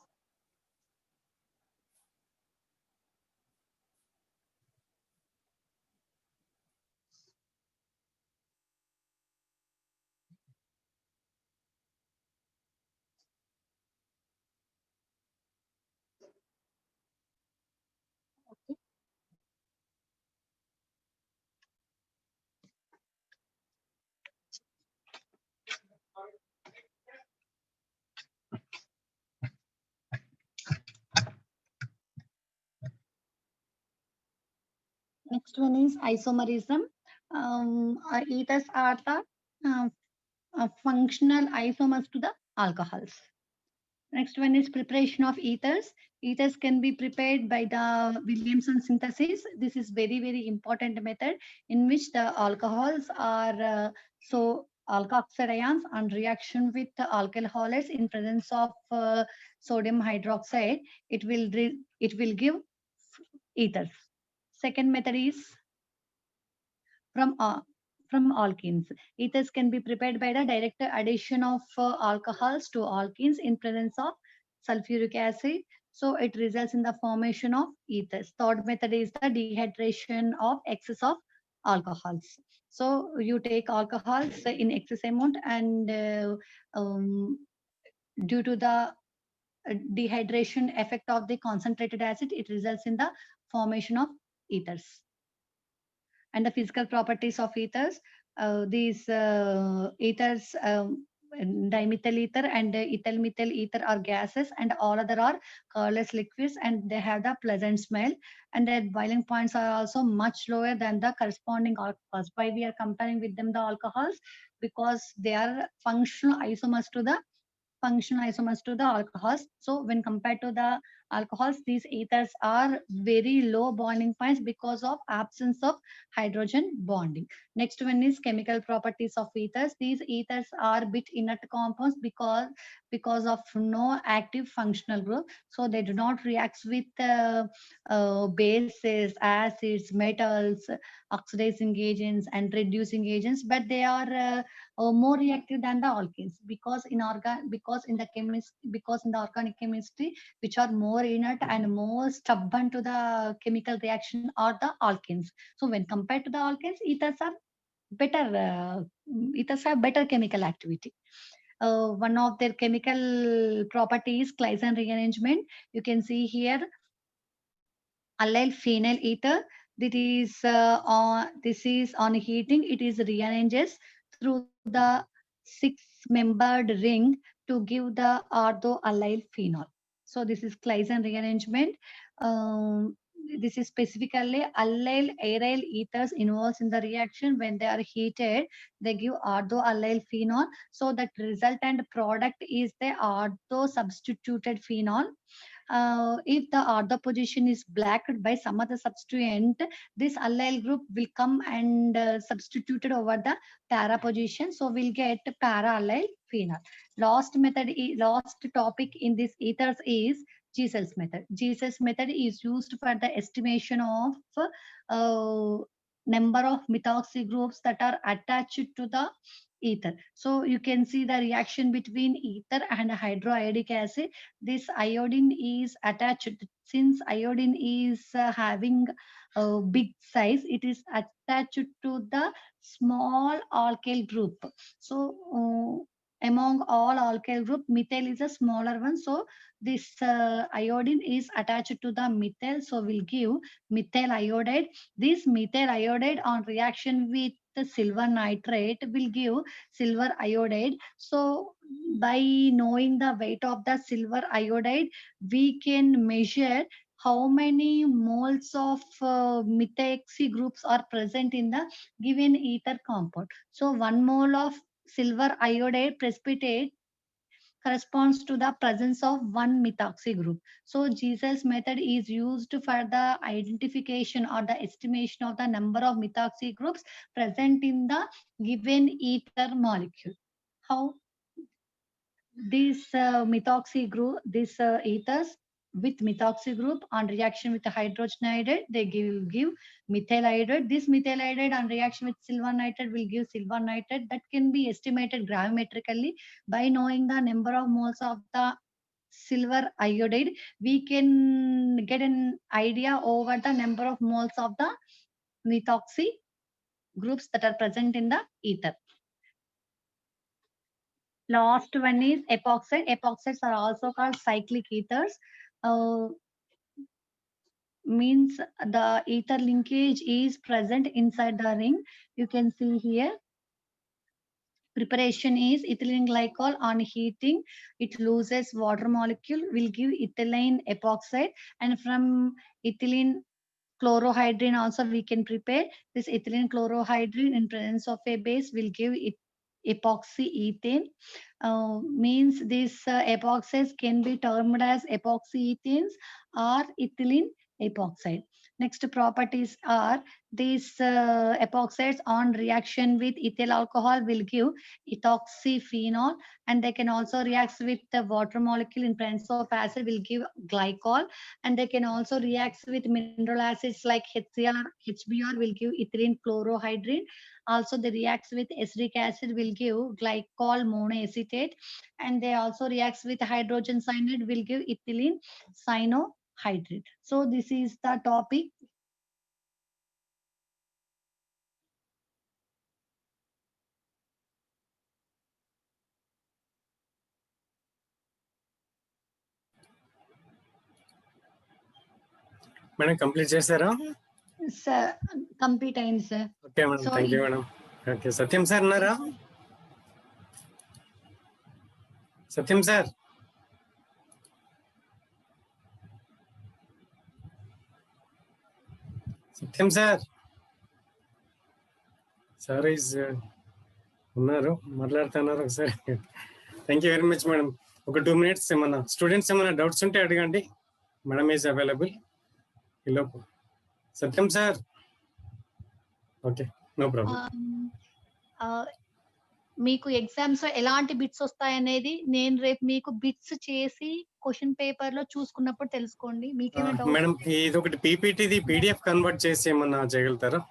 Speaker 1: Next one is isomerism. Ethers are the functional isomers to the alcohols. Next one is preparation of ethers. Ethers can be prepared by the Williamson synthesis. This is very, very important method in which the alcohols are alkoxide ions on reaction with the alkyl halides in presence of sodium hydroxide. It will give ethers. Second method is from alkenes. Ethers can be prepared by the direct addition of alcohols to alkenes in presence of sulfuric acid. So it results in the formation of ethers. Third method is the dehydration of excess of alcohols. So you take alcohols in excess amount, and due to the dehydration effect of the concentrated acid, it results in the formation of ethers. And the physical properties of ethers. These ethers, dimethyl ether and ethyl methyl ether are gases, and all other are colorless liquids, and they have the pleasant smell, and their boiling points are also much lower than the corresponding alcohols. Why we are comparing with them the alcohols? Because they are functional isomers to the alcohols. So when compared to the alcohols, these ethers are very low boiling points because of absence of hydrogen bonding. Next one is chemical properties of ethers. These ethers are bit inert compounds because of no active functional group. So they do not react with bases, acids, metals, oxidizing agents, and reducing agents, but they are more reactive than the alkenes, because in the organic chemistry, which are more inert and more stubborn to the chemical reaction, are the alkenes. So when compared to the alkenes, better ethers have better chemical activity. One of their chemical properties, Claisen rearrangement. You can see here allyl phenyl ether. This is on heating. It is rearranges through the six-membered ring to give the ortho-allyl phenol. So this is Claisen rearrangement. This is specifically allyl aryl ethers involved in the reaction. When they are heated, they give ortho-allyl phenol. So that resultant product is the ortho substituted phenol. If the ortho position is blacked by some other substituent, this allyl group will come and substituted over the para position. So we'll get para allyl phenol. Last topic in this ethers is Jesus method. Jesus method is used for the estimation of number of methoxy groups that are attached to the ether. So you can see the reaction between ether and hydroiodic acid. This iodine is attached, since iodine is having a big size, it is attached to the small alkyl group. So among all alkyl group, methyl is a smaller one. So this iodine is attached to the methyl, so we'll give methyl iodide. This methyl iodide on reaction with the silver nitrate will give silver iodide. So by knowing the weight of the silver iodide, we can measure how many moles of methoxy groups are present in the given ether compound. So 1 mole of silver iodide precipitate corresponds to the presence of 1 methoxy group. So Jesus method is used for the identification or the estimation of the number of methoxy groups present in the given ether molecule. How this methoxy group, this ethers with methoxy group on reaction with the hydrogen iodide, they give methyl iodide. This methyl iodide on reaction with silver nitrate will give silver nitrate. That can be estimated gravimetrically by knowing the number of moles of the silver iodide. We can get an idea over the number of moles of the methoxy groups that are present in the ether. Last one is epoxide. Epoxides are also called cyclic ethers. Means the ether linkage is present inside the ring. You can see here. Preparation is ethylene glycol. On heating, it loses water molecule, will give ethylene epoxide, and from ethylene chlorohydrin also we can prepare this ethylene chlorohydrin in presence of a base will give it epoxy ethane. Means these epoxides can be termed as epoxy ethanes or ethylene epoxide. Next properties are these epoxides on reaction with ethyl alcohol will give ethoxyphenol, and they can also react with the water molecule in presence of acid will give glycol, and they can also react with mineral acids like HCl, HBr will give ethylene chlorohydrin. Also they reacts with acetic acid will give glycol monoacetate, and they also reacts with hydrogen cyanide will give ethylene cyanohydride. So this is the topic.
Speaker 2: Madam complete చేశారా?
Speaker 1: Sir complete అయింది sir.
Speaker 2: Okay madam, thank you madam. Okay, Satyam sir ఉన్నారా? Satyam sir, Satyam sir, sir is ఉన్నారు, మాట్లాడుతున్నారు ఒకసారి. Thank you very much madam. ఒక 2 minutes ఏమన్నా students ఏమైనా doubts ఉంటే అడగండి. మేడం ఈజ్ అవైలబుల్ ఈలోపు. సత్యం సార్, ఓకే, నో ప్రాబ్లం.
Speaker 1: మీకు ఎగ్జామ్స్ ఎలాంటి బిట్స్ వస్తాయనేది నేను రేపు మీకు బిట్స్ చేసి క్వశ్చన్ పేపర్ లో చూసుకున్నప్పుడు తెలుసుకోండి.
Speaker 2: మేడం ఇది ఒకటి పీపీటీది పీడిఎఫ్ కన్వర్ట్ చేసి ఏమన్నా చేయగలుగుతారా?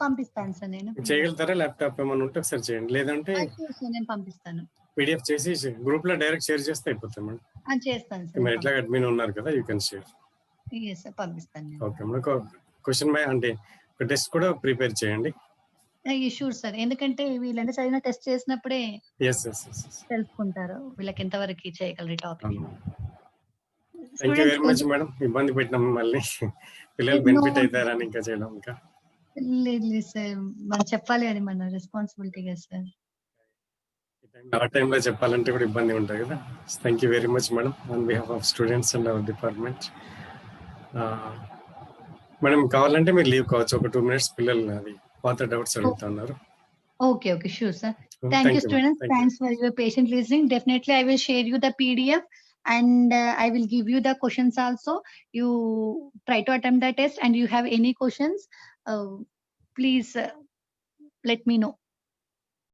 Speaker 1: పంపిస్తాను సార్. నేను
Speaker 2: చేయగలుగుతారా? ల్యాప్టాప్ ఏమన్నా ఉంటే ఒకసారి చేయండి, లేదంటే
Speaker 1: నేను పంపిస్తాను.
Speaker 2: పీడిఎఫ్ చేసి గ్రూప్ లో డైరెక్ట్ షేర్ చేస్తే అయిపోతుంది మేడం.
Speaker 1: చేస్తాను సార్.
Speaker 2: మీరు ఎట్లా అడ్మిన్ ఉన్నారు కదా, యూ కెన్ షేర్.
Speaker 1: పంపిస్తాను.
Speaker 2: ఓకే మేడం, క్వశ్చన్ అంటే ఒక టెస్ట్ కూడా ప్రిపేర్ చేయండి.
Speaker 1: షూర్ సార్, ఎందుకంటే వీళ్ళంతా చదివిన టెస్ట్ చేసినప్పుడే తెలుసుకుంటారు వీళ్ళకి ఎంతవరకు చేయగలరు topic.
Speaker 2: Thank you very much madam. ఇబ్బంది పెట్టినాం మళ్ళీ, పిల్లలు బెనిఫిట్ అవుతారని ఇంకా చేయడం. ఇంకా
Speaker 1: లేదు సార్, మనం చెప్పాలి, అది మన రెస్పాన్సిబిలిటీ కదా సార్.
Speaker 2: ఆ టైంలో చెప్పాలంటే కూడా ఇబ్బంది ఉంటుంది కదా. Thank you very much madam on behalf of students and our department. Madam కావాలంటే మీరు లీవ్ కావచ్చు ఒక 2 minutes, పిల్లలు అది పాత డౌట్స్ అడుగుతున్నారు.
Speaker 1: Okay, sure sir. Thank you students. Thanks for your patient listening. Definitely I will share you the PDF and I will give you the questions also. You try to attempt the test, and you have any questions, please let me know.